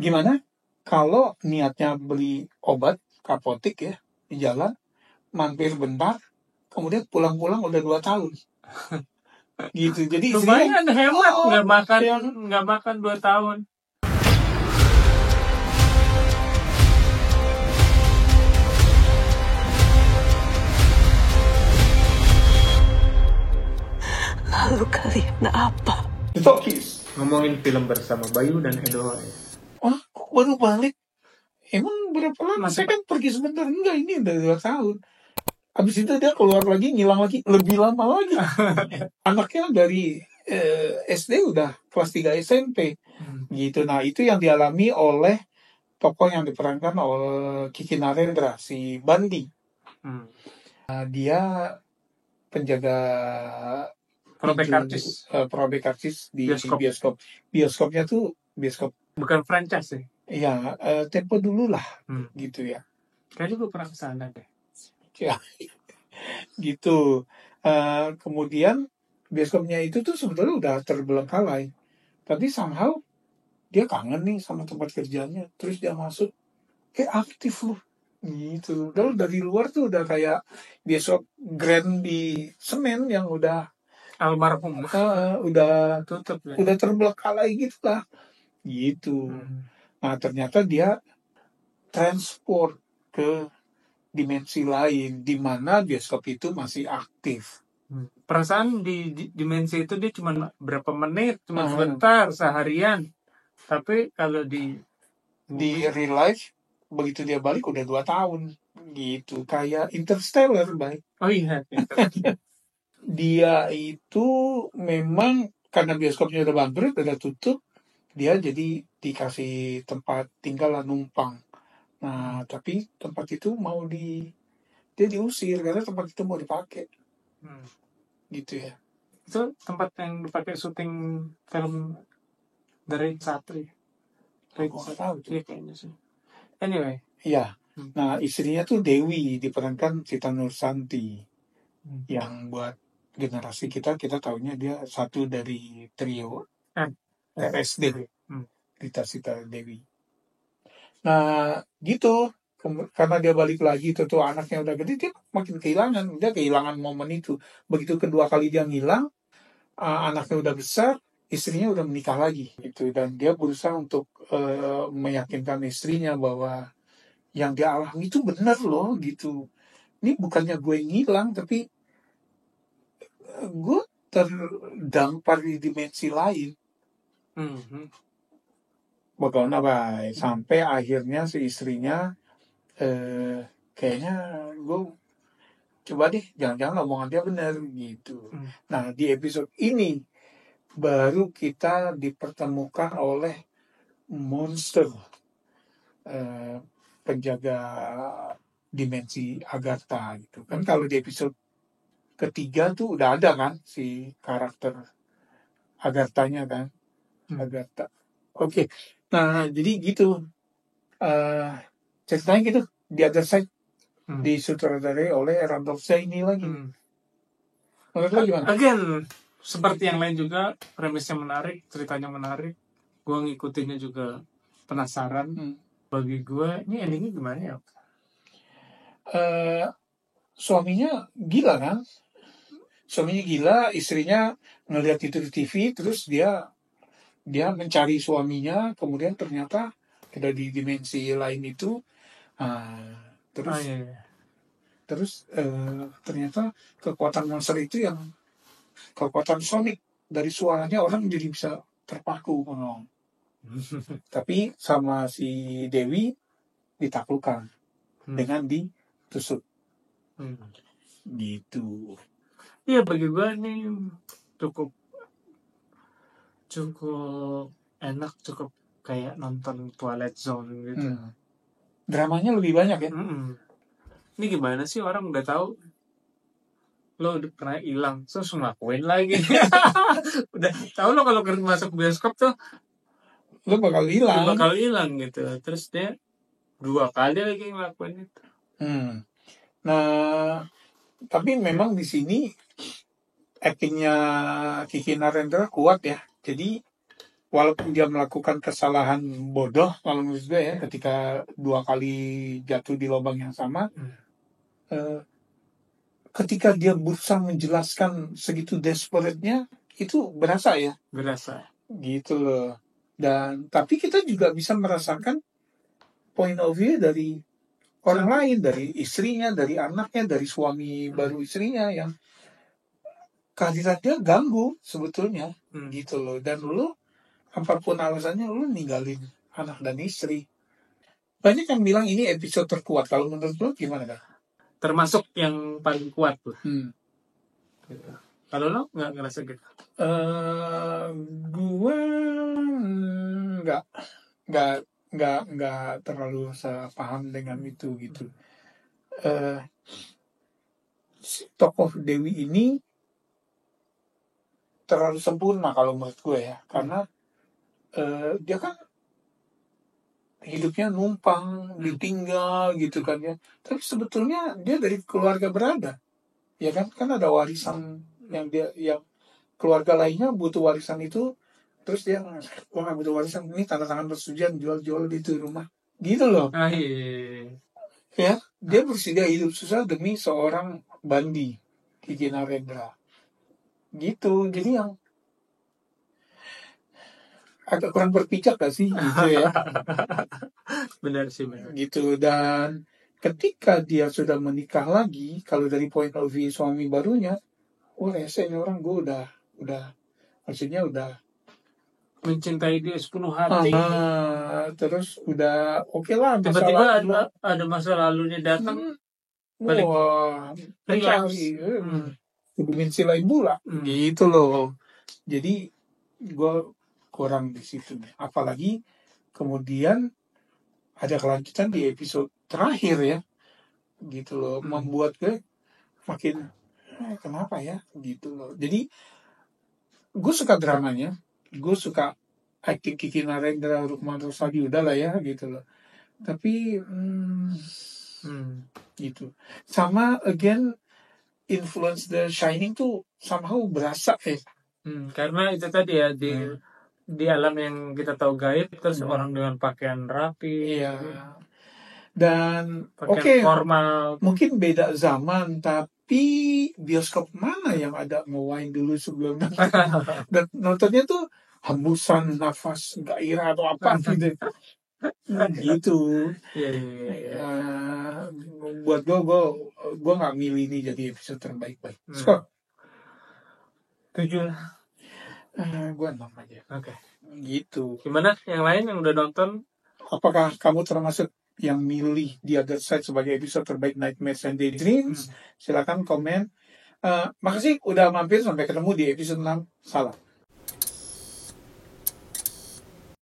Gimana kalau niatnya beli obat ke apotek ya di jalan, mampir bentar, kemudian pulang-pulang udah 2 tahun. Gitu. Jadi istrinya Lumayan hemat, ya, nggak makan 2 tahun. Lalu kalian apa? The Talkies. Ngomongin film bersama Bayu dan Edo. Wah, kok baru balik? Emang berapa lama? Masa Saya kan pergi sebentar. Enggak, ini udah 2 tahun. Habis itu dia keluar lagi, ngilang lagi, lebih lama lagi. Anaknya dari SD udah kelas 3 SMP. Gitu. Nah, itu yang dialami oleh tokoh yang diperankan oleh Kiki Narendra, si Bandi. Dia penjaga probek artis di bioskop. Bioskopnya tuh bioskop. Bukan franchise sih. Ya, tempo dulu lah, gitu ya. Kayaknya gue pernah kesana deh. Ya, gitu. Kemudian bioskopnya itu tuh sebetulnya udah terbelengkalai. Tapi somehow dia kangen nih sama tempat kerjanya. Terus dia masuk, kayak aktif loh. Gitu. Kalau dari luar tuh udah kayak bioskop Grand di Senen yang udah almarhum. Udah tutup ya. Udah terbelengkalai gitu lah. Gitu. Nah, ternyata dia transport ke dimensi lain di mana bioskop itu masih aktif. Perasaan di dimensi itu dia cuma berapa menit, cuma sebentar, seharian. Tapi kalau di real life, begitu dia balik udah 2 tahun. Gitu. Kayak Interstellar, baik. Oh iya. Dia itu memang karena bioskopnya udah bangkrut, udah tutup, dia jadi dikasih tempat tinggal numpang. Nah, tapi tempat itu dia diusir karena tempat itu mau dipakai. Gitu ya. Itu tempat yang dipakai syuting film dari Satri. Aku nggak tahu tuh. Iya kayaknya sih. Anyway. Iya. Nah, istrinya tuh Dewi, diperankan Sita Nursanti. Yang buat generasi kita tahunya dia satu dari trio RSD. Rita Sita Dewi. Nah, gitu. Karena dia balik lagi tuh anaknya udah gede, dia makin kehilangan momen itu. Begitu kedua kali dia ngilang, anaknya udah besar, istrinya udah menikah lagi gitu. Dan dia berusaha untuk meyakinkan istrinya bahwa yang dia alami itu benar loh gitu. Ini bukannya gue ngilang, tapi gue terdampar di dimensi lain. Bagaimana baik sampai akhirnya si istrinya kayaknya gue coba deh, jangan-jangan omongan dia benar gitu. Nah, di episode ini baru kita dipertemukan oleh monster penjaga dimensi Agatha gitu kan. Kalau di episode ketiga tuh udah ada kan si karakter Agathanya kan. Agatha. Oke. Nah, jadi gitu. Ceritanya gitu, The Other Side disutradarai oleh Randolph Zaini lagi. Menurut lo gimana? Again, seperti yang lain juga, premisnya menarik, ceritanya menarik. Gue ngikutinnya juga penasaran. Bagi gue, ini endingnya gimana ya? Suaminya gila kan? Suaminya gila, istrinya ngelihat itu di TV, terus dia mencari suaminya, kemudian ternyata ada di dimensi lain itu. Terus ternyata kekuatan monster itu yang kekuatan sonik, dari suaranya orang jadi bisa terpaku. Tapi sama si Dewi ditaklukkan dengan ditusuk. Gitu. Iya, bagi gue ini cukup enak, cukup kayak nonton Twilight Zone gitu. Dramanya lebih banyak ya. Ini gimana sih, orang udah tahu lo udah pernah hilang, terus ngelakuin lagi. Udah tahu lo kalau masuk bioskop tuh lo bakal hilang gitu. Terus dia 2 kali lagi ngelakuin itu. Nah, tapi memang di sini actingnya Kiki Narendra kuat ya. Jadi walaupun dia melakukan kesalahan bodoh kalau menurut gue ya, ketika 2 kali jatuh di lubang yang sama, ketika dia berusaha menjelaskan segitu desperate-nya, itu berasa ya, Berasa. gitu loh. Dan tapi kita juga bisa merasakan point of view dari orang lain, dari istrinya, dari anaknya, dari suami baru istrinya yang kehadiran dia ganggu sebetulnya, gitu loh. Dan lu apapun alasannya lu ninggalin anak dan istri. Banyak yang bilang ini episode terkuat. Kalau menurut lu gimana kan? Termasuk yang paling kuat tuh. Gitu. Kalau lo nggak ngerasa gitu? Gua nggak terlalu sepaham dengan itu gitu. Si tokoh Dewi ini terlalu sempurna kalau menurut gue ya, karena dia kan hidupnya numpang, ditinggal gitu kan ya. Tapi sebetulnya dia dari keluarga berada, ya kan? Kan ada warisan yang keluarga lainnya butuh warisan itu, terus dia nggak butuh warisan, ini tanda tangan persetujuan jual itu rumah, gitu loh. Ya, dia bersedia hidup susah demi seorang Bandi, Kiki Narendra, gitu. Jadi yang agak kurang berpijak gak sih gitu ya. Benar sih, benar. Gitu. Dan ketika dia sudah menikah lagi, kalau dari point of view suami barunya, rese ini orang, gue udah maksudnya udah mencintai dia sepenuh hati. Terus udah oke lah, tiba-tiba ada masa lalunya datang, balik mencari dimensi lain pula, gitu loh. Jadi gue kurang di situ. Apalagi kemudian ada kelanjutan di episode terakhir ya, gitu loh. Membuat gue makin kenapa ya, gitu loh. Jadi gue suka dramanya, gue suka acting Kiki Narendra, Rukman Rosadi, udah lah ya, gitu loh. Tapi gitu. Sama again, influence The Shining tuh somehow berasa karena itu tadi ya, di alam yang kita tahu gaib, terus orang dengan pakaian rapi, iya. Dan pakaian formal. Mungkin beda zaman, tapi bioskop mana yang ada nge-wine dulu sebelum dan nontonnya tuh hembusan nafas gairah atau apa gitu. Gitu. Buat gue nggak milih ini jadi episode terbaik. Skor 7 lah. Gue 6 aja. Oke. Gitu. Gimana yang lain yang udah nonton? Apakah kamu termasuk yang milih The Other Side sebagai episode terbaik Nightmares and Daydreams? Silakan komen. Makasih udah mampir, sampai ketemu di episode 6. Salam.